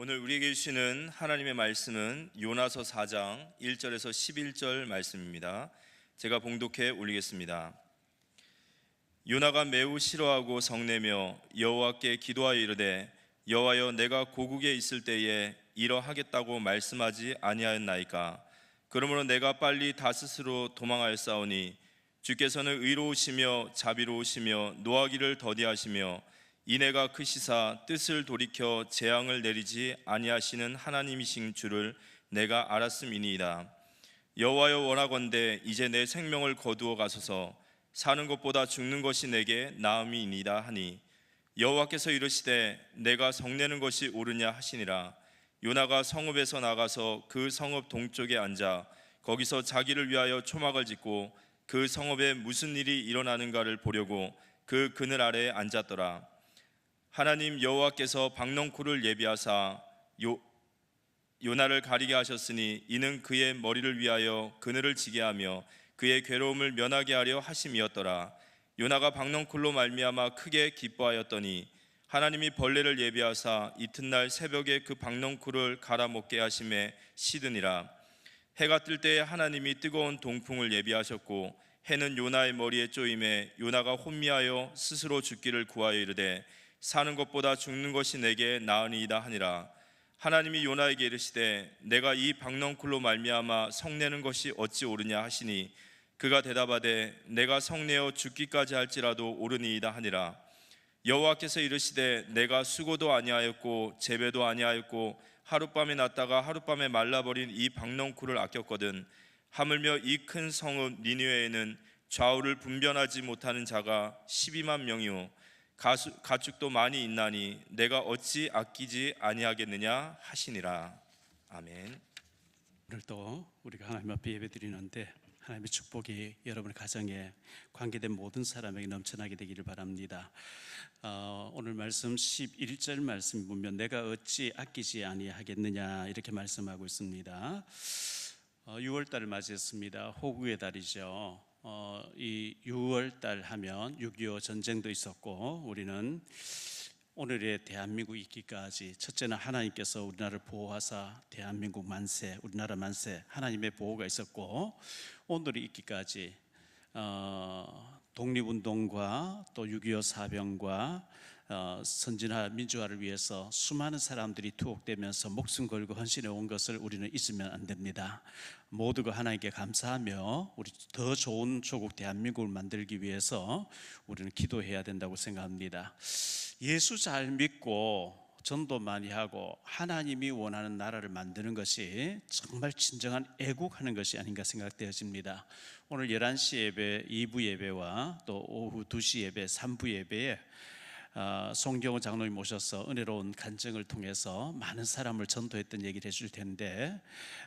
오늘 우리에게 주시는 하나님의 말씀은 요나서 4장 1절에서 11절 말씀입니다. 제가 봉독해 올리겠습니다. 요나가 매우 싫어하고 성내며 여호와께 기도하여 이르되 여호와여, 내가 고국에 있을 때에 이러하겠다고 말씀하지 아니하였나이까? 그러므로 내가 빨리 다스스로 도망하였사오니 주께서는 의로우시며 자비로우시며 노하기를 더디하시며 이내가 크시사 뜻을 돌이켜 재앙을 내리지 아니하시는 하나님이신 줄을 내가 알았음이니이다. 여호와여, 원하건대 이제 내 생명을 거두어 가소서. 사는 것보다 죽는 것이 내게 나음이니이다 하니 여호와께서 이르시되 내가 성내는 것이 옳으냐 하시니라. 요나가 성읍에서 나가서 그 성읍 동쪽에 앉아 거기서 자기를 위하여 초막을 짓고 그 성읍에 무슨 일이 일어나는가를 보려고 그 그늘 아래에 앉았더라. 하나님 여호와께서 박넝쿨을 예비하사 요나를 가리게 하셨으니 이는 그의 머리를 위하여 그늘을 지게 하며 그의 괴로움을 면하게 하려 하심이었더라. 요나가 박넝쿨로 말미암아 크게 기뻐하였더니 하나님이 벌레를 예비하사 이튿날 새벽에 그 박넝쿨을 갈아먹게 하심에 시드니라. 해가 뜰 때에 하나님이 뜨거운 동풍을 예비하셨고 해는 요나의 머리에 쪼임에 요나가 혼미하여 스스로 죽기를 구하여 이르되 사는 것보다 죽는 것이 내게 나으니이다 하니라. 하나님이 요나에게 이르시되 내가 이 박넝쿨로 말미암아 성내는 것이 어찌 옳으냐 하시니 그가 대답하되 내가 성내어 죽기까지 할지라도 옳으니이다 하니라. 여호와께서 이르시되 내가 수고도 아니하였고 재배도 아니하였고 하룻밤에 났다가 하룻밤에 말라버린 이 박넝쿨을 아꼈거든. 하물며 이 큰 성읍 니느웨에는 좌우를 분변하지 못하는 자가 12만 명이요 가축도 많이 있나니 내가 어찌 아끼지 아니하겠느냐 하시니라. 아멘. 오늘도 우리가 하나님 앞에 예배드리는데 하나님의 축복이 여러분의 가정에 관계된 모든 사람에게 넘쳐나게 되기를 바랍니다. 오늘 말씀 11절 말씀 보면 내가 어찌 아끼지 아니하겠느냐 이렇게 말씀하고 있습니다. 6월달을 맞이했습니다. 호국의 달이죠. 이 6월달 하면 6.25 전쟁도 있었고 우리는 오늘의 대한민국 있기까지 첫째는 하나님께서 우리나라를 보호하사 대한민국 만세, 우리나라 만세 하나님의 보호가 있었고 오늘이 있기까지 독립운동과 또 6.25 사병과 선진화 민주화를 위해서 수많은 사람들이 투옥되면서 목숨 걸고 헌신해 온 것을 우리는 잊으면 안 됩니다. 모두가 하나님께 감사하며 우리 더 좋은 조국 대한민국을 만들기 위해서 우리는 기도해야 된다고 생각합니다. 예수 잘 믿고 전도 많이 하고 하나님이 원하는 나라를 만드는 것이 정말 진정한 애국하는 것이 아닌가 생각되어집니다. 오늘 11시 예배 2부 예배와 또 오후 2시 예배 3부 예배에 송경호 장로님 모셔서 은혜로운 간증을 통해서 많은 사람을 전도했던 얘기를 해줄 텐데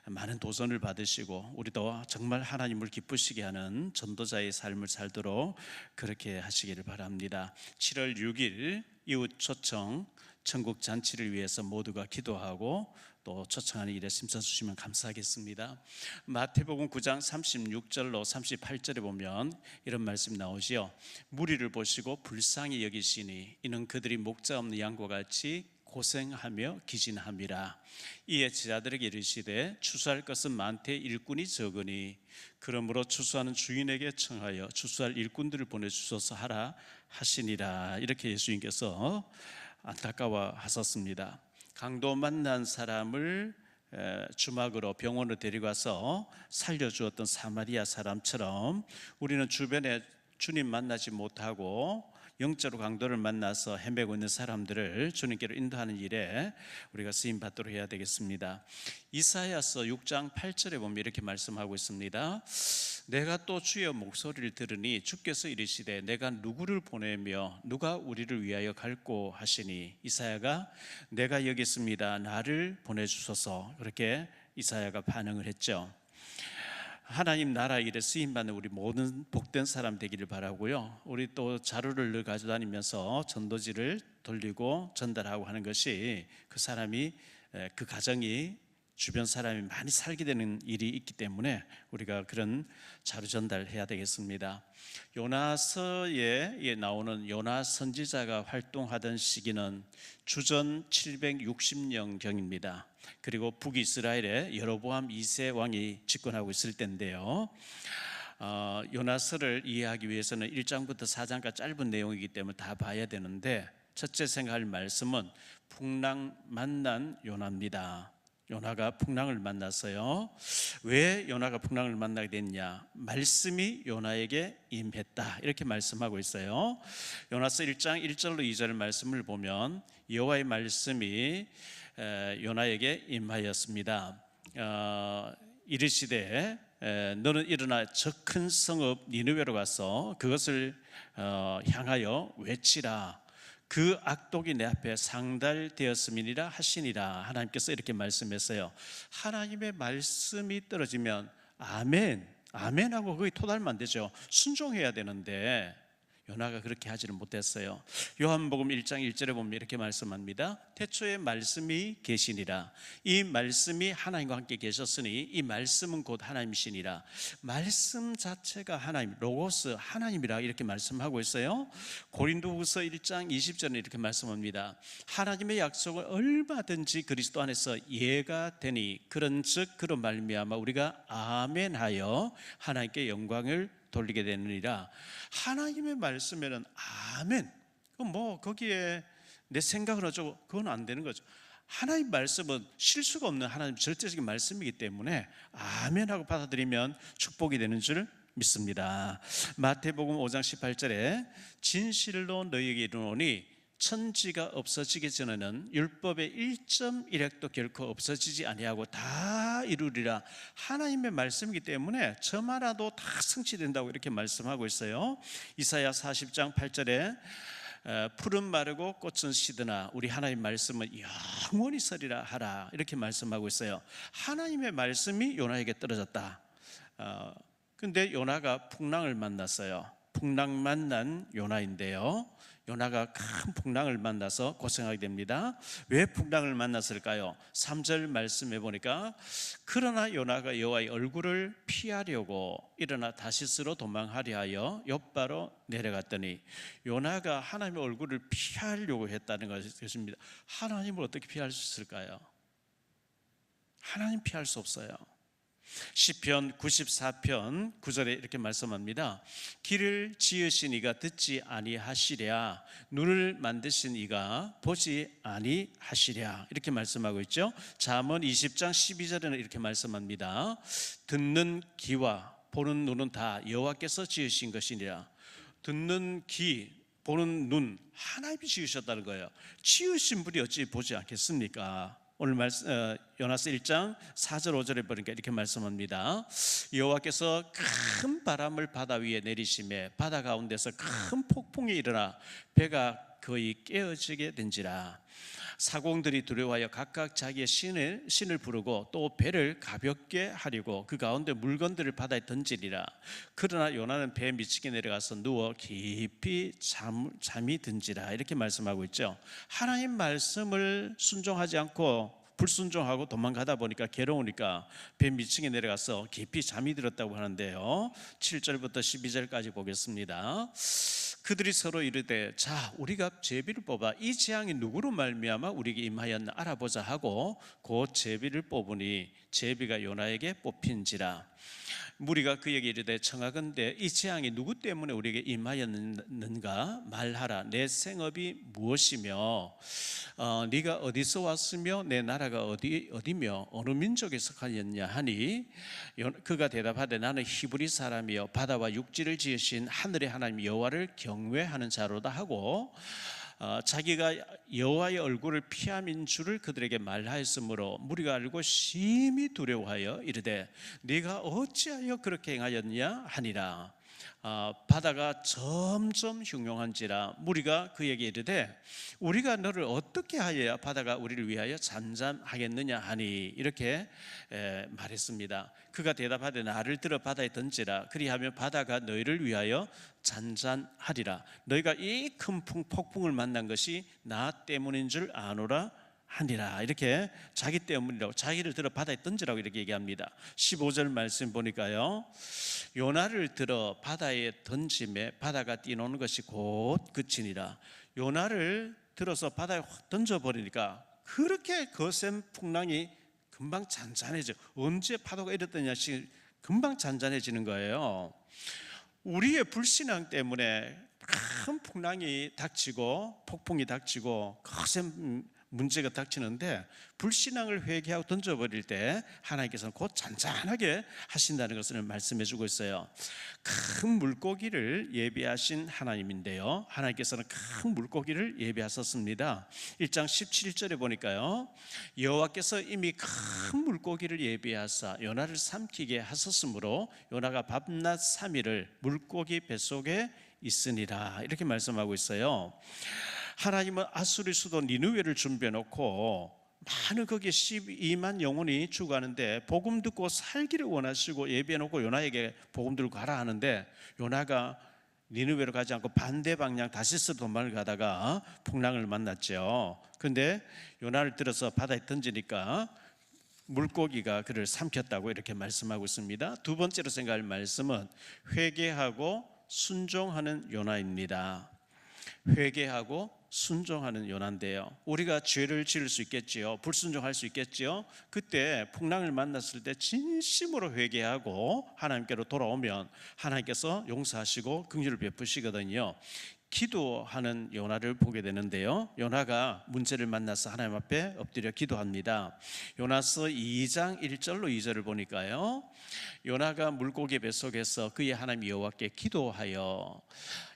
많은 도전을 받으시고 우리도 정말 하나님을 기쁘시게 하는 전도자의 삶을 살도록 그렇게 하시기를 바랍니다. 7월 6일 이웃 초청 천국 잔치를 위해서 모두가 기도하고 또 초청하는 일에 심사주시면 감사하겠습니다. 마태복음 9장 36절로 38절에 보면 이런 말씀 나오지요. 무리를 보시고 불쌍히 여기시니 이는 그들이 목자 없는 양과 같이 고생하며 기진함이라. 이에 제자들에게 이르시되 추수할 것은 많되 일꾼이 적으니 그러므로 추수하는 주인에게 청하여 추수할 일꾼들을 보내주소서 하라 하시니라. 이렇게 예수님께서 안타까워 하셨습니다. 강도 만난 사람을 주막으로 병원으로 데려가서 살려주었던 사마리아 사람처럼 우리는 주변에 주님 만나지 못하고 영적으로 강도를 만나서 헤매고 있는 사람들을 주님께로 인도하는 일에 우리가 쓰임받도록 해야 되겠습니다. 이사야서 6장 8절에 보면 이렇게 말씀하고 있습니다. 내가 또 주의 목소리를 들으니 주께서 이르시되 내가 누구를 보내며 누가 우리를 위하여 갈꼬 하시니 이사야가 내가 여기 있습니다 나를 보내주소서 그렇게 이사야가 반응을 했죠. 하나님 나라 일에 쓰임받는 우리 모든 복된 사람 되기를 바라고요. 우리 또 자료를 늘 가져다니면서 전도지를 돌리고 전달하고 하는 것이 그 사람이 그 가정이 주변 사람이 많이 살게 되는 일이 있기 때문에 우리가 그런 자료 전달해야 되겠습니다. 요나서에 나오는 요나 선지자가 활동하던 시기는 주전 760년경입니다. 그리고 북이스라엘에 여로보암 2세 왕이 집권하고 있을 때인데요. 요나서를 이해하기 위해서는 1장부터 4장까지 짧은 내용이기 때문에 다 봐야 되는데, 첫째 생각할 말씀은 풍랑 만난 요나입니다. 요나가 풍랑을 만났어요. 왜 요나가 풍랑을 만나게 됐냐? 말씀이 요나에게 임했다, 이렇게 말씀하고 있어요. 요나서 1장 1절로 2절 말씀을 보면 여호와의 말씀이 요나에게 임하였습니다. 이르시되 너는 일어나 저 큰 성읍 니느웨로 가서 그것을 향하여 외치라. 그 악독이 내 앞에 상달되었음이니라 하시니라. 하나님께서 이렇게 말씀했어요. 하나님의 말씀이 떨어지면 아멘, 아멘하고 거기 토달면 안 되죠. 순종해야 되는데 요나가 그렇게 하지를 못했어요. 요한복음 1장 1절에 보면 이렇게 말씀합니다. 태초에 말씀이 계시니라. 이 말씀이 하나님과 함께 계셨으니 이 말씀은 곧 하나님이시니라. 말씀 자체가 하나님, 로고스 하나님이라 이렇게 말씀하고 있어요. 고린도후서 1장 20절에 이렇게 말씀합니다. 하나님의 약속은 얼마든지 그리스도 안에서 예가 되니 그런즉 그로 말미암아 우리가 아멘하여 하나님께 영광을 돌리게 되느니라. 하나님의 말씀에는 아멘. 뭐 거기에 내 생각을 어쩌고 그건 안 되는 거죠. 하나님 말씀은 실수가 없는 하나님 절대적인 말씀이기 때문에 아멘하고 받아들이면 축복이 되는 줄 믿습니다. 마태복음 5장 18절에 진실로 너희에게 이르노니 천지가 없어지기 전에는 율법의 1.1획도 결코 없어지지 아니하고 다 이루리라. 하나님의 말씀이기 때문에 점 하나도 다 성취된다고 이렇게 말씀하고 있어요. 이사야 40장 8절에 풀은 마르고 꽃은 시드나 우리 하나님 말씀은 영원히 서리라 하라, 이렇게 말씀하고 있어요. 하나님의 말씀이 요나에게 떨어졌다. 근데 요나가 풍랑을 만났어요. 풍랑 만난 요나인데요, 요나가 큰 풍랑을 만나서 고생하게 됩니다. 왜 풍랑을 만났을까요? 3절 말씀해 보니까 그러나 요나가 여호와의 얼굴을 피하려고 일어나 다시스로 도망하려 하여 욥바로 내려갔더니, 요나가 하나님의 얼굴을 피하려고 했다는 것입니다. 하나님을 어떻게 피할 수 있을까요? 하나님 피할 수 없어요. 시편 94편 9절에 이렇게 말씀합니다. 길을 지으신 이가 듣지 아니하시랴, 눈을 만드신 이가 보지 아니하시랴, 이렇게 말씀하고 있죠. 잠언 20장 12절에는 이렇게 말씀합니다. 듣는 귀와 보는 눈은 다 여호와께서 지으신 것이니라. 듣는 귀, 보는 눈, 하나님이 지으셨다는 거예요. 지으신 분이 어찌 보지 않겠습니까? 오늘 요나서 1장 4절 5절에 보니까 이렇게 말씀합니다. 여호와께서 큰 바람을 바다 위에 내리심에 바다 가운데서 큰 폭풍이 일어나 배가 거의 깨어지게 된지라. 사공들이 두려워하여 각각 자기의 신을 부르고 또 배를 가볍게 하려고 그 가운데 물건들을 바다에 던지리라. 그러나 요나는 배에 미치게 내려가서 누워 깊이 잠이 든지라, 이렇게 말씀하고 있죠. 하나님 말씀을 순종하지 않고 불순종하고 도망가다 보니까 괴로우니까 배 미층에 내려가서 깊이 잠이 들었다고 하는데요. 7절부터 12절까지 보겠습니다. 그들이 서로 이르되 자 우리가 제비를 뽑아 이 재앙이 누구로 말미암아 우리에게 임하였나 알아보자 하고 곧 제비를 뽑으니 제비가 요나에게 뽑힌지라. 무리가 그에게 이르되 청하건대 이 재앙이 누구 때문에 우리에게 임하였는가 말하라. 내 생업이 무엇이며 네가 어디서 왔으며 내 나라가 어디며 어느 민족에 속하였냐 하니, 그가 대답하되 나는 히브리 사람이여 바다와 육지를 지으신 하늘의 하나님 여호와를 경외하는 자로다 하고 자기가 여호와의 얼굴을 피함인 줄을 그들에게 말하였으므로 무리가 알고 심히 두려워하여 이르되 네가 어찌하여 그렇게 행하였냐 하니라. 바다가 점점 흉흉한지라. 무리가 그에게 이르되 우리가 너를 어떻게 하여야 바다가 우리를 위하여 잠잠하겠느냐 하니, 이렇게 말했습니다. 그가 대답하되 나를 들어 바다에 던지라. 그리하면 바다가 너희를 위하여 잔잔하리라. 너희가 이 큰 폭풍을 만난 것이 나 때문인 줄 아노라 하니라. 이렇게 자기 때문이라고, 자기를 들어 바다에 던지라고 이렇게 얘기합니다. 15절 말씀 보니까요, 요나를 들어 바다에 던짐에 바다가 뛰노는 것이 곧 그치니라. 요나를 들어서 바다에 확 던져버리니까 그렇게 거센 풍랑이 금방 잔잔해져. 언제 파도가 이랬더냐 시 금방 잔잔해지는 거예요. 우리의 불신앙 때문에 큰 풍랑이 닥치고 폭풍이 닥치고 거센 문제가 닥치는데, 불신앙을 회개하고 던져버릴 때 하나님께서는 곧 잔잔하게 하신다는 것을 말씀해 주고 있어요. 큰 물고기를 예비하신 하나님인데요, 하나님께서는 큰 물고기를 예비하셨습니다. 1장 17절에 보니까요, 여호와께서 이미 큰 물고기를 예비하사 요나를 삼키게 하셨으므로 요나가 밤낮 3일을 물고기 뱃속에 있으니라. 이렇게 말씀하고 있어요. 하나님은 아수리 수도 니느웨를 준비해 놓고 많은 거기에 12만 영혼이 죽어가는데 복음 듣고 살기를 원하시고 예비해 놓고 요나에게 복음 들고 가라 하는데, 요나가 니느웨로 가지 않고 반대 방향 다시스 도망을 가다가 풍랑을 만났죠. 그런데 요나를 들어서 바다에 던지니까 물고기가 그를 삼켰다고 이렇게 말씀하고 있습니다. 두 번째로 생각할 말씀은 회개하고 순종하는 요나입니다. 회개하고 순종하는 요나인데요, 우리가 죄를 지을 수 있겠지요, 불순종할 수 있겠지요. 그때 풍랑을 만났을 때 진심으로 회개하고 하나님께로 돌아오면 하나님께서 용서하시고 긍휼을 베푸시거든요. 기도하는 요나를 보게 되는데요, 요나가 문제를 만나서 하나님 앞에 엎드려 기도합니다. 요나서 2장 1절로 2절을 보니까요, 요나가 물고기 뱃속에서 그의 하나님 여호와께 기도하여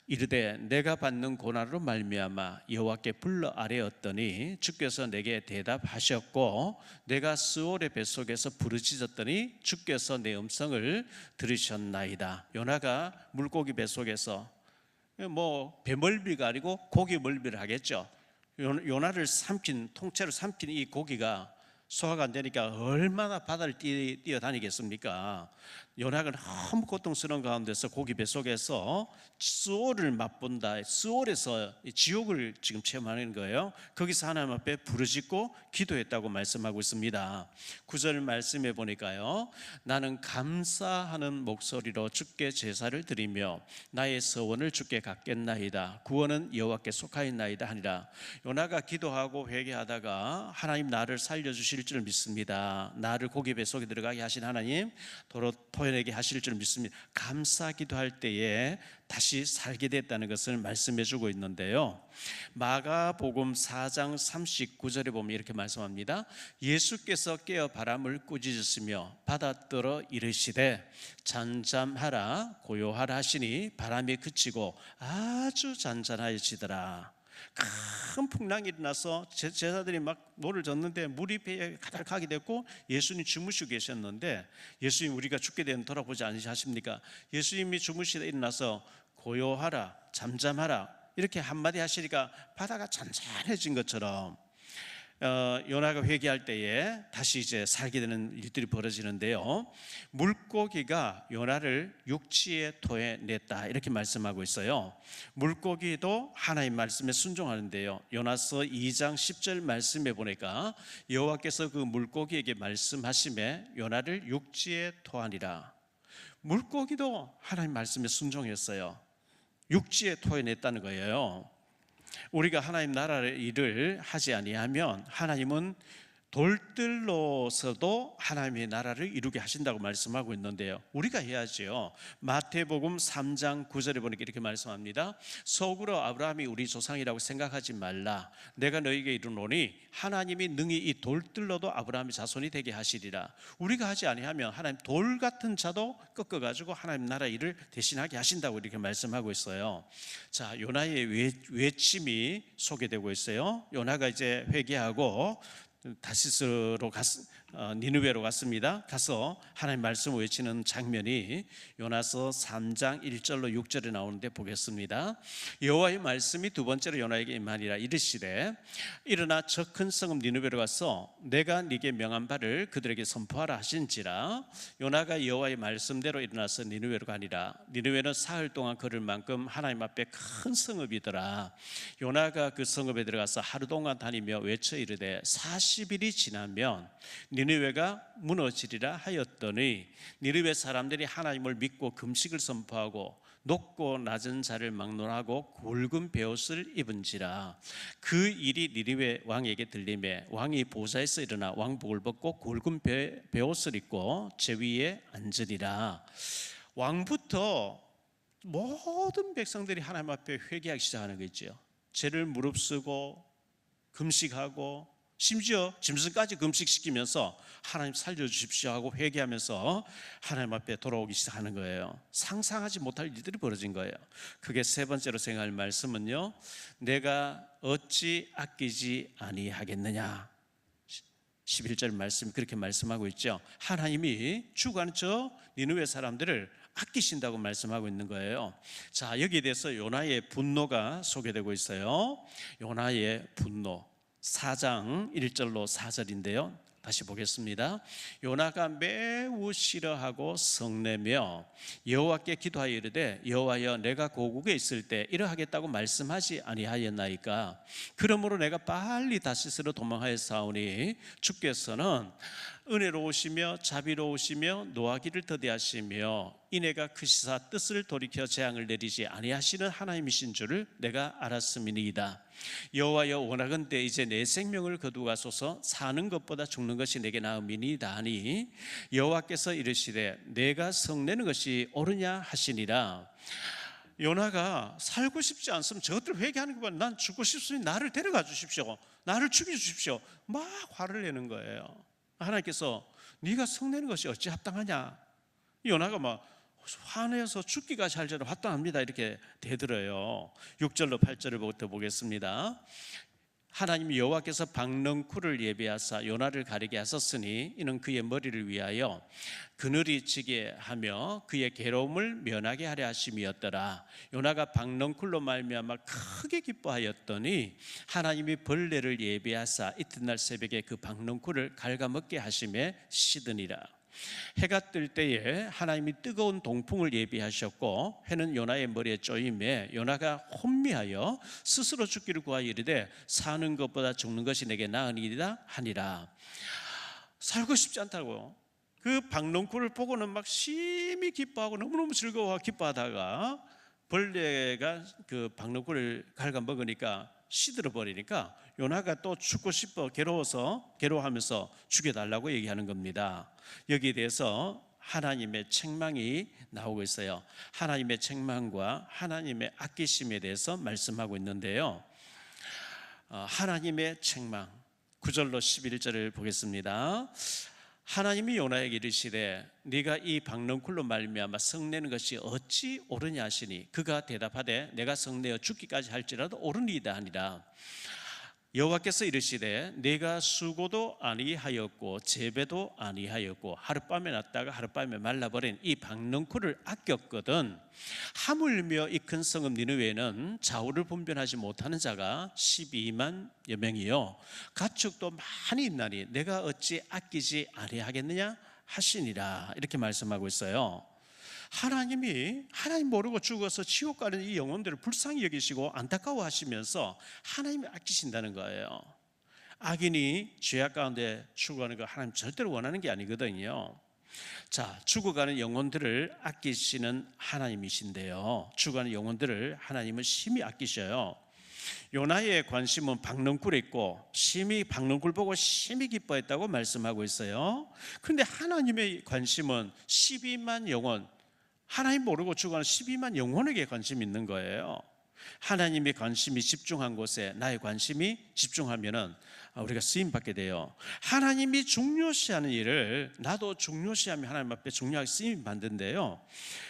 이르되 내가 받는 고난으로 말미암아 여호와께 불러 아뢰었더니 주께서 내게 대답하셨고, 내가 스올의 뱃속에서 부르짖었더니 주께서 내 음성을 들으셨나이다. 요나가 물고기 뱃속에서 배멀미가 아니고 고기 멀미를 하겠죠. 요나를 통째로 삼킨 이 고기가 소화가 안 되니까 얼마나 바다를 뛰어다니겠습니까? 요나가 너무 고통스러운 가운데서 고기 뱃속에서 스올을 맛본다. 스올에서 지옥을 지금 체험하는 거예요. 거기서 하나님 앞에 부르짖고 기도했다고 말씀하고 있습니다. 9절 말씀해 보니까요, 나는 감사하는 목소리로 주께 제사를 드리며 나의 서원을 주께 갚겠나이다. 구원은 여호와께 속하였나이다 하니라. 요나가 기도하고 회개하다가 하나님 나를 살려주실 줄 믿습니다. 나를 고기 뱃속에 들어가게 하신 하나님 도로 토해내게 하실 줄 믿습니다. 감사 기도할 때에 다시 살게 됐다는 것을 말씀해 주고 있는데요, 마가복음 4장 39절에 보면 이렇게 말씀합니다. 예수께서 깨어 바람을 꾸짖으시며 바다더러 이르시되 잠잠하라 고요하라 하시니 바람이 그치고 아주 잔잔해지더라. 큰 풍랑이 일어나서 제자들이 막 노를 젓는데 물이 배에 가득하게 됐고 예수님 주무시고 계셨는데, 예수님 우리가 죽게 되면 돌아보지 않으십니까? 예수님이 주무시다 일어나서 고요하라 잠잠하라 이렇게 한마디 하시니까 바다가 잔잔해진 것처럼 요나가 회개할 때에 다시 이제 살게 되는 일들이 벌어지는데요, 물고기가 요나를 육지에 토해냈다 이렇게 말씀하고 있어요. 물고기도 하나님 말씀에 순종하는데요, 요나서 2장 10절 말씀에 보니까 여호와께서 그 물고기에게 말씀하심에 요나를 육지에 토하니라. 물고기도 하나님 말씀에 순종했어요. 육지에 토해냈다는 거예요. 우리가 하나님 나라의 일을 하지 아니하면 하나님은 돌들로서도 하나님의 나라를 이루게 하신다고 말씀하고 있는데요, 우리가 해야지요. 마태복음 3장 9절에 보니까 이렇게 말씀합니다. 속으로 아브라함이 우리 조상이라고 생각하지 말라. 내가 너에게 이르노니 하나님이 능히 이 돌들로도 아브라함의 자손이 되게 하시리라. 우리가 하지 아니하면 하나님 돌 같은 자도 꺾어가지고 하나님 나라 일을 대신하게 하신다고 이렇게 말씀하고 있어요. 자, 요나의 외침이 소개되고 있어요. 요나가 이제 회개하고 다시스로 니느웨로 갔습니다. 가서 하나님 말씀을 외치는 장면이 요나서 3장 1절로 6절에 나오는데 보겠습니다. 여호와의 말씀이 두 번째로 요나에게 임하니라. 이르시되 일어나 저 큰 성읍 니느웨로 가서 내가 네게 명한 바를 그들에게 선포하라 하신지라. 요나가 여호와의 말씀대로 일어나서 니느웨로 가니라. 니느웨는 사흘 동안 걸을 만큼 하나님 앞에 큰 성읍이더라. 요나가 그 성읍에 들어가서 하루 동안 다니며 외쳐 이르되 40일이 지나면 니느웨가 무너지리라 하였더니 니느웨 사람들이 하나님을 믿고 금식을 선포하고 높고 낮은 자를 막론하고 굵은 베옷을 입은지라. 그 일이 니느웨 왕에게 들리매 왕이 보좌에서 일어나 왕복을 벗고 굵은 베옷을 입고 제 위에 앉으리라. 왕부터 모든 백성들이 하나님 앞에 회개하기 시작하는 거죠. 죄를 무릅쓰고 금식하고 심지어 짐승까지 금식시키면서 하나님 살려주십시오 하고 회개하면서 하나님 앞에 돌아오기 시작하는 거예요. 상상하지 못할 일들이 벌어진 거예요. 그게 세 번째로 생각할 말씀은요, 내가 어찌 아끼지 아니하겠느냐. 11절 말씀 그렇게 말씀하고 있죠. 하나님이 죽어가는 저 니느웨 사람들을 아끼신다고 말씀하고 있는 거예요. 자, 여기에 대해서 요나의 분노가 소개되고 있어요. 요나의 분노 4장 1절로 4절인데요. 다시 보겠습니다. 요나가 매우 싫어하고 성내며 여호와께 기도하여 이르되 여호와여 내가 고국에 있을 때 이러하겠다고 말씀하지 아니하였나이까. 그러므로 내가 빨리 다시스로 도망하였사오니 주께서는 은혜로우시며 자비로우시며 노하기를 더디하시며 이내가 크시사 뜻을 돌이켜 재앙을 내리지 아니하시는 하나님이신 줄을 내가 알았음이니이다. 여호와여 원하건대 이제 내 생명을 거두가소서. 사는 것보다 죽는 것이 내게 나음이니이다 하니 여호와께서 이르시되 내가 성내는 것이 옳으냐 하시니라. 요나가 살고 싶지 않으면 저것들 회개하는 것보다 난 죽고 싶으니 나를 데려가 주십시오, 나를 죽여주십시오 막 화를 내는 거예요. 하나님께서 네가 성내는 것이 어찌 합당하냐. 요나가 막 화내서 죽기까지 할 죄를 합당합니다 이렇게 대들어요. 6절로 8절을 부터 보겠습니다. 하나님 여호와께서 박넝쿨을 예비하사 요나를 가리게 하셨으니 이는 그의 머리를 위하여 그늘이 지게 하며 그의 괴로움을 면하게 하려 하심이었더라. 요나가 박넝쿨로 말미암아 크게 기뻐하였더니 하나님이 벌레를 예비하사 이튿날 새벽에 그 박넝쿨을 갉아먹게 하심에 시드니라. 해가 뜰 때에 하나님이 뜨거운 동풍을 예비하셨고 해는 요나의 머리에 쪼임에 요나가 혼미하여 스스로 죽기를 구하여 이르되 사는 것보다 죽는 것이 내게 나으니이다 하니라. 살고 싶지 않다고 그 박넝쿨을 보고는 막 심히 기뻐하고 너무너무 즐거워하고 기뻐하다가 벌레가 그 박넝쿨을 갉아먹으니까 시들어 버리니까 요나가 또 죽고 싶어 괴로워하면서 죽여달라고 얘기하는 겁니다. 여기에 대해서 하나님의 책망이 나오고 있어요. 하나님의 책망과 하나님의 아끼심에 대해서 말씀하고 있는데요. 하나님의 책망 9절로 11절을 보겠습니다. 하나님이 요나에게 이르시되 네가 이 박넝쿨로 말미암아 성내는 것이 어찌 옳으냐 하시니 그가 대답하되 내가 성내어 죽기까지 할지라도 옳으니이다 하니라. 여호와께서 이르시되 내가 수고도 아니하였고 재배도 아니하였고 하룻밤에 났다가 하룻밤에 말라버린 이 박넝쿨을 아꼈거든 하물며 이 큰 성읍 니느웨는 좌우를 분별하지 못하는 자가 12만여 명이요 가축도 많이 있나니 내가 어찌 아끼지 아니하겠느냐 하시니라. 이렇게 말씀하고 있어요. 하나님 모르고 죽어서 지옥 가는 이 영혼들을 불쌍히 여기시고 안타까워하시면서 하나님이 아끼신다는 거예요. 악인이 죄악 가운데 죽어가는 거 하나님 절대로 원하는 게 아니거든요. 자, 죽어가는 영혼들을 아끼시는 하나님이신데요, 죽어가는 영혼들을 하나님은 심히 아끼셔요. 요나의 관심은 박넝쿨에 있고 심히 박넝쿨 보고 심히 기뻐했다고 말씀하고 있어요. 그런데 하나님의 관심은 12만 영혼, 하나님 모르고 죽어가는 12만 영혼에게 관심이 있는 거예요. 하나님의 관심이 집중한 곳에 나의 관심이 집중하면은 우리가 쓰임 받게 돼요. 하나님이 중요시하는 일을 나도 중요시하면 하나님 앞에 중요하게 쓰임 받는데요.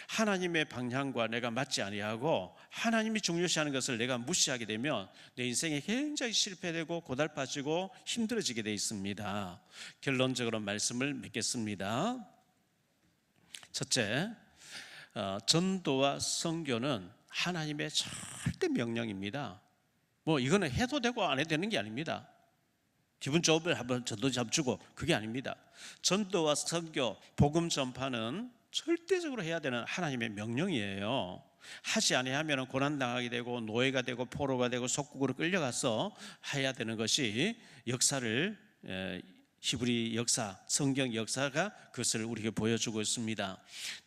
하나님의 방향과 내가 맞지 아니하고 하나님이 중요시하는 것을 내가 무시하게 되면 내 인생이 굉장히 실패되고 고달파지고 힘들어지게 돼 있습니다. 결론적으로 말씀을 맺겠습니다. 첫째, 전도와 선교는 하나님의 절대 명령입니다. 뭐 이거는 해도 되고 안 해도 되는 게 아닙니다. 기분 좋으면 한번 전도 잡주고 그게 아닙니다. 전도와 선교, 복음 전파는 절대적으로 해야 되는 하나님의 명령이에요. 하지 아니하면 고난당하게 되고 노예가 되고 포로가 되고 속국으로 끌려가서 해야 되는 것이 역사를 히브리 역사, 성경 역사가 그것을 우리에게 보여주고 있습니다.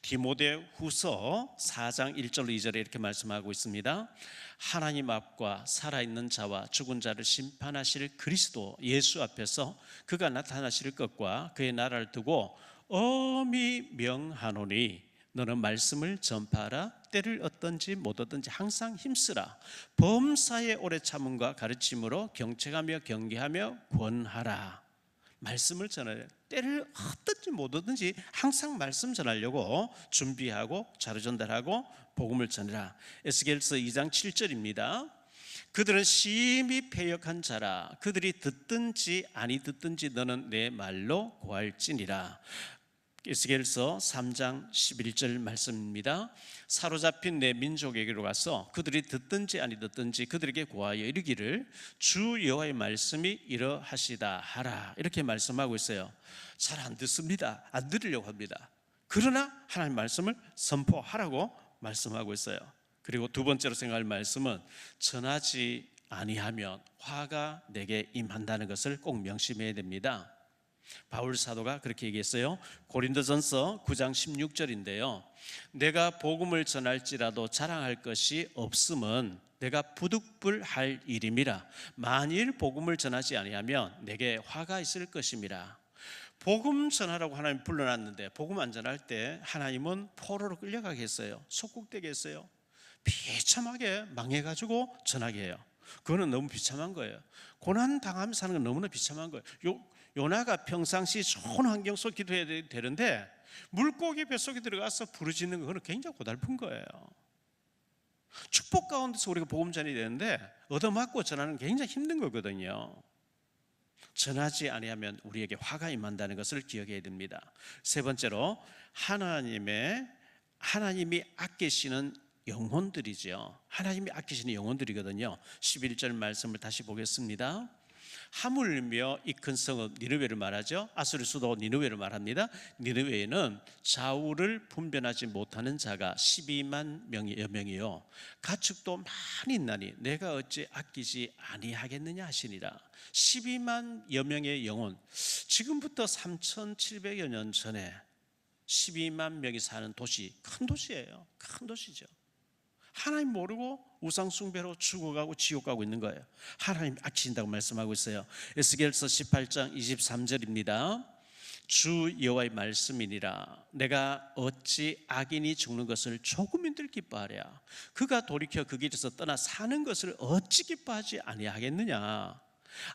디모데후서 4장 1절 2절에 이렇게 말씀하고 있습니다. 하나님 앞과 살아있는 자와 죽은 자를 심판하실 그리스도 예수 앞에서 그가 나타나실 것과 그의 나라를 두고 엄히 명하노니 너는 말씀을 전파하라. 때를 얻든지 못 얻든지 항상 힘쓰라. 범사의 오래 참음과 가르침으로 경책하며 경계하며 권하라. 말씀을 전하려 때를 얻든지 못 얻든지 항상 말씀 전하려고 준비하고 자료 전달하고 복음을 전해라. 에스겔서 2장 7절입니다. 그들은 심히 패역한 자라. 그들이 듣든지 아니 듣든지 너는 내 말로 고할지니라. 에스겔서 3장 11절 말씀입니다. 사로잡힌 내 민족에게로 가서 그들이 듣든지 아니 듣든지 그들에게 고하여 이르기를 주 여호와의 말씀이 이러하시다 하라. 이렇게 말씀하고 있어요. 잘 안 듣습니다. 안 들으려고 합니다. 그러나 하나님 말씀을 선포하라고 말씀하고 있어요. 그리고 두 번째로 생각할 말씀은 전하지 아니하면 화가 내게 임한다는 것을 꼭 명심해야 됩니다. 바울 사도가 그렇게 얘기했어요. 고린도전서 9장 16절인데요. 내가 복음을 전할지라도 자랑할 것이 없음은 내가 부득불할 일임이라. 만일 복음을 전하지 아니하면 내게 화가 있을 것임이라. 복음 전하라고 하나님 불러놨는데 복음 안 전할 때 하나님은 포로로 끌려가게 했어요. 속국되게 했어요. 비참하게 망해가지고 전하게 해요. 그거는 너무 비참한 거예요. 고난 당하면서 사는 건 너무나 비참한 거예요. 요나가 평상시 좋은 환경 속 기도해야 되는데 물고기 뱃속에 들어가서 부르짖는 거는 굉장히 고달픈 거예요. 축복 가운데서 우리가 복음 전해야 되는데 얻어맞고 전하는 게 굉장히 힘든 거거든요. 전하지 아니하면 우리에게 화가 임한다는 것을 기억해야 됩니다. 세 번째로 하나님이 아끼시는 영혼들이죠. 하나님이 아끼시는 영혼들이거든요. 11절 말씀을 다시 보겠습니다. 하물며 이 큰 성읍 니느웨를 말하죠. 아수르 수도 니느웨를 말합니다. 니느웨에는 좌우를 분별하지 못하는 자가 12만 명이요 가축도 많이 있나니 내가 어찌 아끼지 아니하겠느냐 하시니라. 12만여 명의 영혼, 지금부터 3700여 년 전에 12만 명이 사는 도시, 큰 도시예요. 큰 도시죠. 하나님 모르고 우상 숭배로 죽어가고 지옥 가고 있는 거예요. 하나님 아끼신다고 말씀하고 있어요. 에스겔서 18장 23절입니다. 주 여호와의 말씀이니라. 내가 어찌 악인이 죽는 것을 조금인들 기뻐하랴. 그가 돌이켜 그 길에서 떠나 사는 것을 어찌 기뻐하지 아니하겠느냐.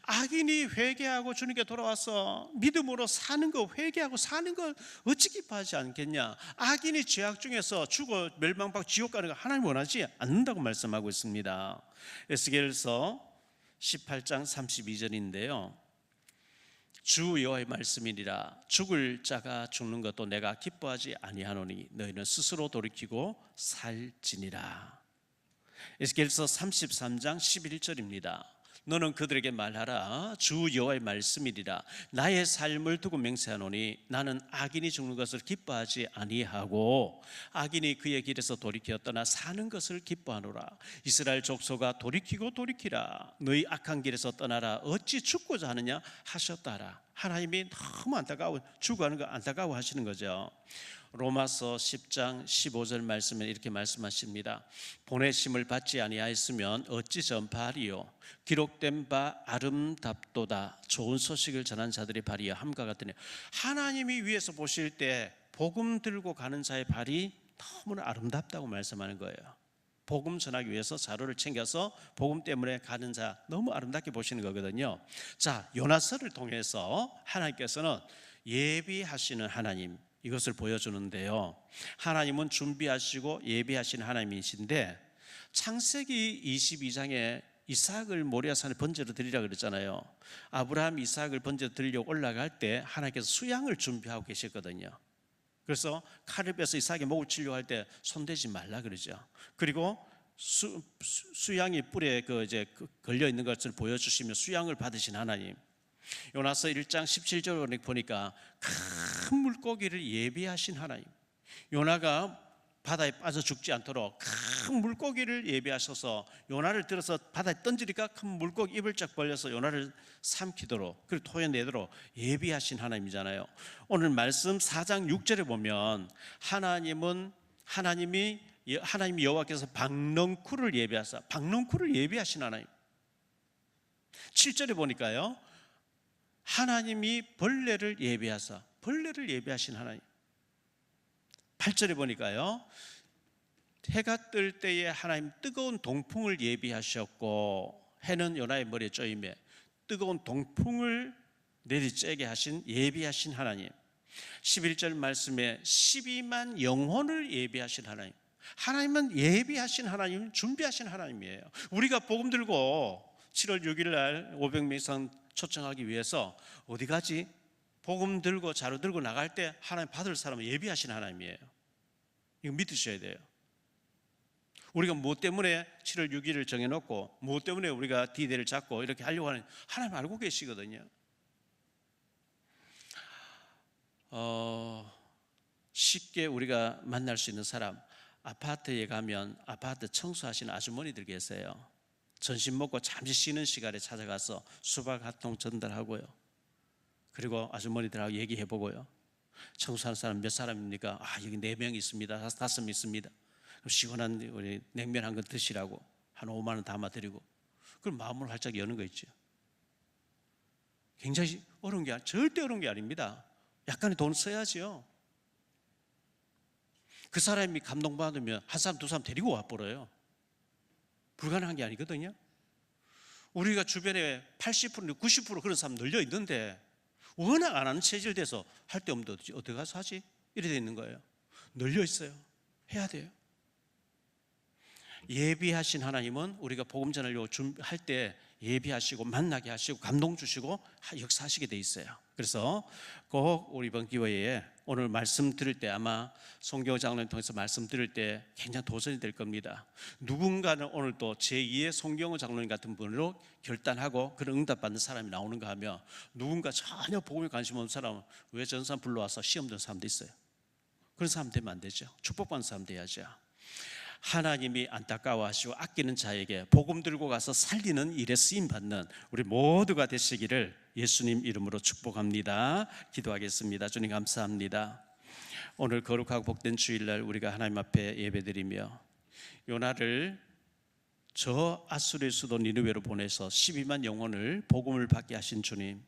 악인이 회개하고 주님께 돌아와서 믿음으로 사는 거, 회개하고 사는 걸 어찌 기뻐하지 않겠냐. 악인이 죄악 중에서 죽어 멸망받고 지옥 가는 거 하나님 원하지 않는다고 말씀하고 있습니다. 에스겔서 18장 32절인데요. 주 여호와의 말씀이니라. 죽을 자가 죽는 것도 내가 기뻐하지 아니하노니 너희는 스스로 돌이키고 살지니라. 에스겔서 33장 11절입니다. 너는 그들에게 말하라. 주 여호와의 말씀이리라. 나의 삶을 두고 맹세하노니 나는 악인이 죽는 것을 기뻐하지 아니하고 악인이 그의 길에서 돌이켜 떠나 사는 것을 기뻐하노라. 이스라엘 족속아 돌이키고 돌이키라. 너희 악한 길에서 떠나라. 어찌 죽고자 하느냐 하셨다라. 하나님이 너무 죽어가는 거 안타까워 하시는 거죠. 로마서 10장 15절 말씀에 이렇게 말씀하십니다. 보내심을 받지 아니하였으면 어찌 전파하리요. 기록된 바 아름답도다. 좋은 소식을 전한 자들의 발이 함과 같으니. 하나님이 위에서 보실 때 복음 들고 가는 자의 발이 너무나 아름답다고 말씀하는 거예요. 복음 전하기 위해서 자루를 챙겨서 복음 때문에 가는 자, 너무 아름답게 보시는 거거든요. 자, 요나서를 통해서 하나님께서는 예비하시는 하나님, 이것을 보여주는데요. 하나님은 준비하시고 예비하시는 하나님이신데, 창세기 22장에 이삭을 모리아산에 번제로 드리라 그랬잖아요. 아브라함 이삭을 번제로 드리려고 올라갈 때 하나님께서 수양을 준비하고 계셨거든요. 그래서 칼을 빼서 이삭의 목을 치려고 할 때 손대지 말라 그러죠. 그리고 수양이 뿔에 걸려 있는 것을 보여주시며 수양을 받으신 하나님. 요나서 1장 17절에 보니까 큰 물고기를 예비하신 하나님. 요나가 바다에 빠져 죽지 않도록 큰 물고기를 예비하셔서 요나를 들어서 바다에 던지니까 큰 물고기 입을 쫙 벌려서 요나를 삼키도록, 그리고 토해내도록 예비하신 하나님이잖아요. 오늘 말씀 4장 6절에 보면 하나님이 여호와께서 박넝쿨을 예비하사, 박넝쿨을 예비하신 하나님. 7절에 보니까요, 하나님이 벌레를 예비하사, 벌레를 예비하신 하나님. 8절에 보니까요, 해가 뜰 때에 하나님 뜨거운 동풍을 예비하셨고, 해는 요나의 머리에 쪼임에 뜨거운 동풍을 내리쬐게 하신 예비하신 하나님. 11절 말씀에 12만 영혼을 예비하신 하나님. 하나님은 예비하신 하나님, 준비하신 하나님이에요. 우리가 복음 들고 7월 6일 날 500명 이상 초청하기 위해서 어디 가지? 복음 들고 자료 들고 나갈 때 하나님 받을 사람은 예비하신 하나님이에요. 이거 믿으셔야 돼요. 우리가 무엇 때문에 7월 6일을 정해놓고 무엇 때문에 우리가 디데이를 잡고 이렇게 하려고 하는, 하나님 알고 계시거든요. 쉽게 우리가 만날 수 있는 사람, 아파트에 가면 아파트 청소하시는 아주머니들 계세요. 점심 먹고 잠시 쉬는 시간에 찾아가서 수박 한 통 전달하고요. 그리고 아주머니들하고 얘기해보고요. 청소하는 사람 몇 사람입니까? 여기 4명 있습니다. 5명 있습니다. 그럼 시원한 우리 냉면 한 건 드시라고 한 5만 원 담아드리고, 그럼 마음을 활짝 여는 거 있죠. 굉장히 어려운 게 절대 어려운 게 아닙니다. 약간의 돈 써야지요. 그 사람이 감동받으면 한 사람 두 사람 데리고 와버려요. 불가능한 게 아니거든요. 우리가 주변에 80% 90% 그런 사람 널려 있는데 워낙 안 하는 체질 돼서 할 데 없는데 어디 가서 하지? 이래 돼 있는 거예요. 널려 있어요. 해야 돼요. 예비하신 하나님은 우리가 복음 전하려고 준비할 때 예비하시고 만나게 하시고 감동 주시고 역사하시게 돼 있어요. 그래서 꼭 우리 이번 기회에 오늘 말씀 들을 때, 아마 송경호 장로님 통해서 말씀 들을 때 굉장히 도전이 될 겁니다. 누군가는 오늘 또 제2의 송경호 장로님 같은 분으로 결단하고 그런 응답받는 사람이 나오는가 하며, 누군가 전혀 복음에 관심 없는 사람은 왜 전 사람 불러와서 시험 든 사람도 있어요. 그런 사람 되면 안 되죠. 축복받는 사람 돼야죠. 하나님이 안타까워하시고 아끼는 자에게 복음 들고 가서 살리는 일에 쓰임받는 우리 모두가 되시기를 예수님 이름으로 축복합니다. 기도하겠습니다. 주님 감사합니다. 오늘 거룩하고 복된 주일날 우리가 하나님 앞에 예배드리며 요나를 저 아수르의 수도 니느웨로 보내서 12만 영혼을 복음을 받게 하신 주님,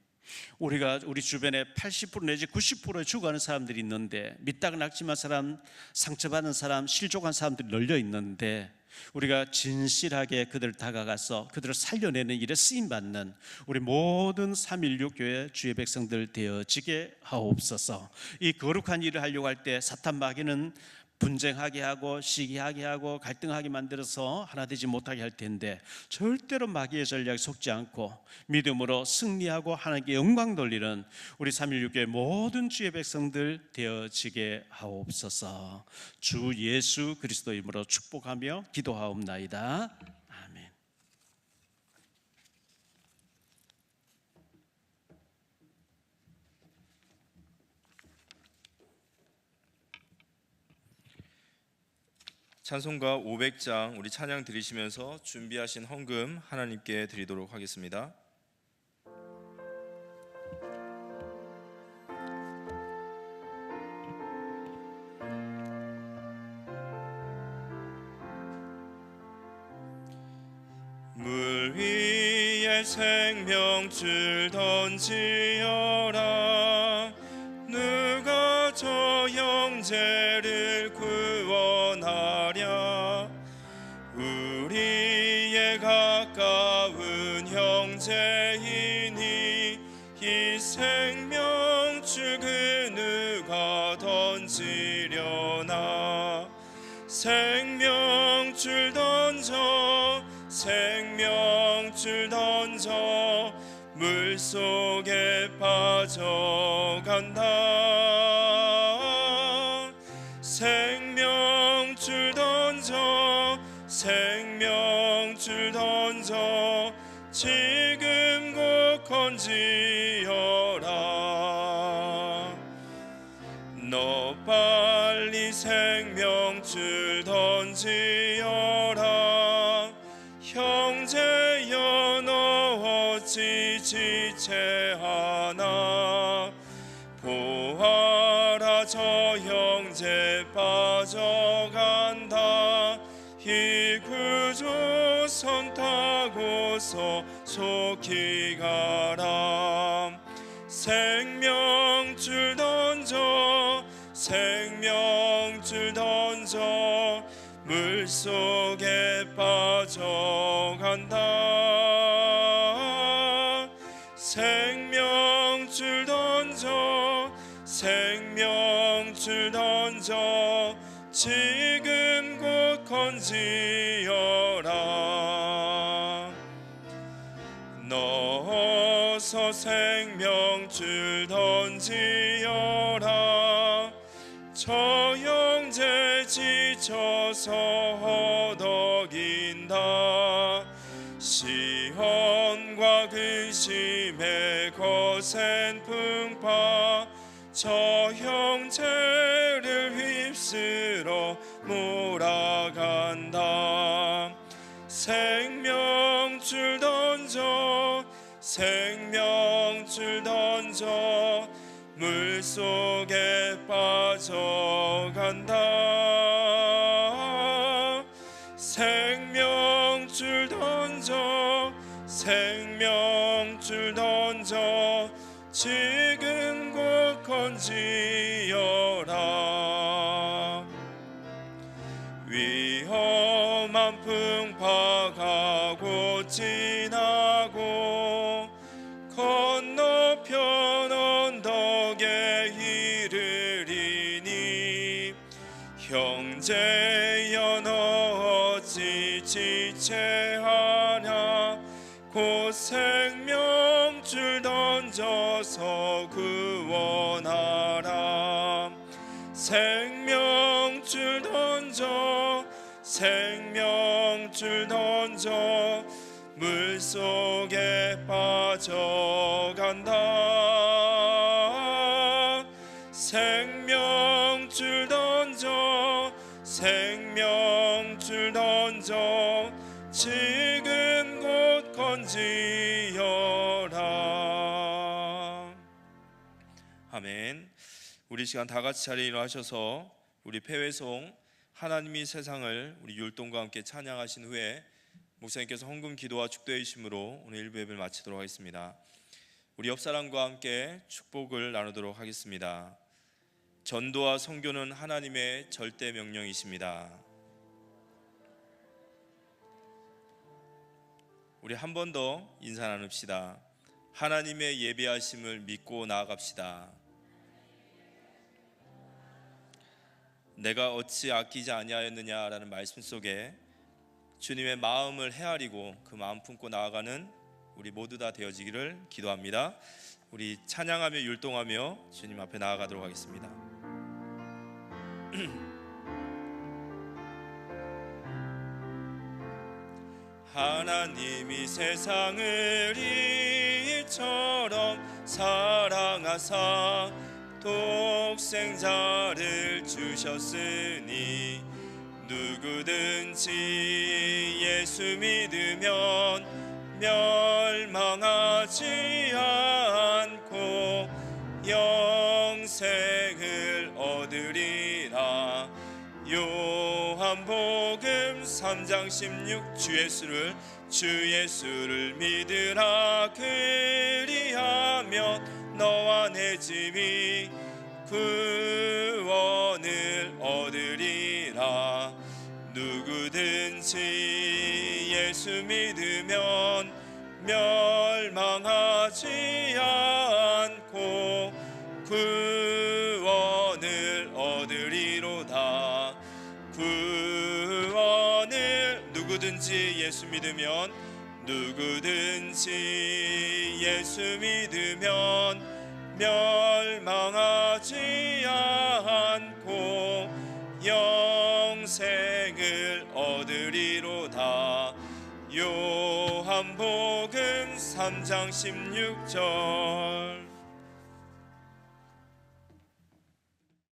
우리 주변에 80% 내지 90%에 죽어가는 사람들이 있는데, 믿다가 낙심한 사람, 상처받은 사람, 실족한 사람들이 널려 있는데, 우리가 진실하게 그들을 다가가서 그들을 살려내는 일에 쓰임받는 우리 모든 316 교회 주의 백성들 되어지게 하옵소서. 이 거룩한 일을 하려고 할 때 사탄 마귀는 분쟁하게 하고 시기하게 하고 갈등하게 만들어서 하나 되지 못하게 할 텐데, 절대로 마귀의 전략에 속지 않고 믿음으로 승리하고 하나님께 영광 돌리는 우리 316교회 모든 주의 백성들 되어지게 하옵소서. 주 예수 그리스도 이름으로 축복하며 기도하옵나이다. 아멘. 찬송가 500장 우리 찬양 드리시면서 준비하신 헌금 하나님께 드리도록 하겠습니다. 물 위에 생명줄 던지어라. 누가 저 형제를 구원하랴. 때이니 이 생명줄 그 누가 던지려나. 생명줄 던져 생명줄 던져 물속에 빠져간다. 생명줄 던져 생명줄 던져 지금 곧 건지어라. 너 빨리 생명줄 던지어라. 형제여 너 어찌 지체하나. 보아라 저 형제 빠져간다. 이 구조선 타고서 속히 가라. 생명줄 던져 생명줄 던져 물속에 빠져간다. 생명줄 던져 생명줄 던져 지금 곧 건지어라. 너 어서 생명줄 던지어라. 저 형제 지쳐서 허덕인다. 시험과 근심에 거센 풍파 저 형제를 휩쓸어 몰아간다. 생명줄 던져 생명줄 던져 물속에 빠져간다. 생명줄 던져 생명줄 던져 지금 곧 건지어라. 위험한 풍파가 곧 지나고 건너편 언덕에 이르리니 형제여 너 어찌 지체하냐. 곧 생명줄 던져서 구원하라. 생명줄 던져 생명줄 던져 물속에 빠져간다. 생명줄 던져 생명줄 던져 지금 곧 건지어라. 아멘. 우리 시간 다 같이 자리에 일어나셔서 우리 폐회송 하나님이 세상을 우리 율동과 함께 찬양하신 후에 목사님께서 헌금 기도와 축도의 심으로 오늘 일부 예배를 마치도록 하겠습니다. 우리 옆사람과 함께 축복을 나누도록 하겠습니다. 전도와 선교는 하나님의 절대 명령이십니다. 우리 한 번 더 인사 나눕시다. 하나님의 예배하심을 믿고 나아갑시다. 내가 어찌 아끼지 아니하였느냐라는 말씀 속에 주님의 마음을 헤아리고 그 마음 품고 나아가는 우리 모두 다 되어지기를 기도합니다. 우리 찬양하며 율동하며 주님 앞에 나아가도록 하겠습니다. 하나님이 세상을 이처럼 사랑하사 독생자를 주셨으니 누구든지 예수 믿으면 멸망하지 않고 영생을 얻으리라. 요한복음 3장 16 주 예수를 믿으라. 그리하면 너와 내 집이 구원을 얻으리라. 누구든지 예수 믿으면 멸망하지 않고 구원을 얻으리로다. 구원을 누구든지 예수 믿으면 멸망하지 않고 영생을 얻으리로다. 요한복음 3장 16절.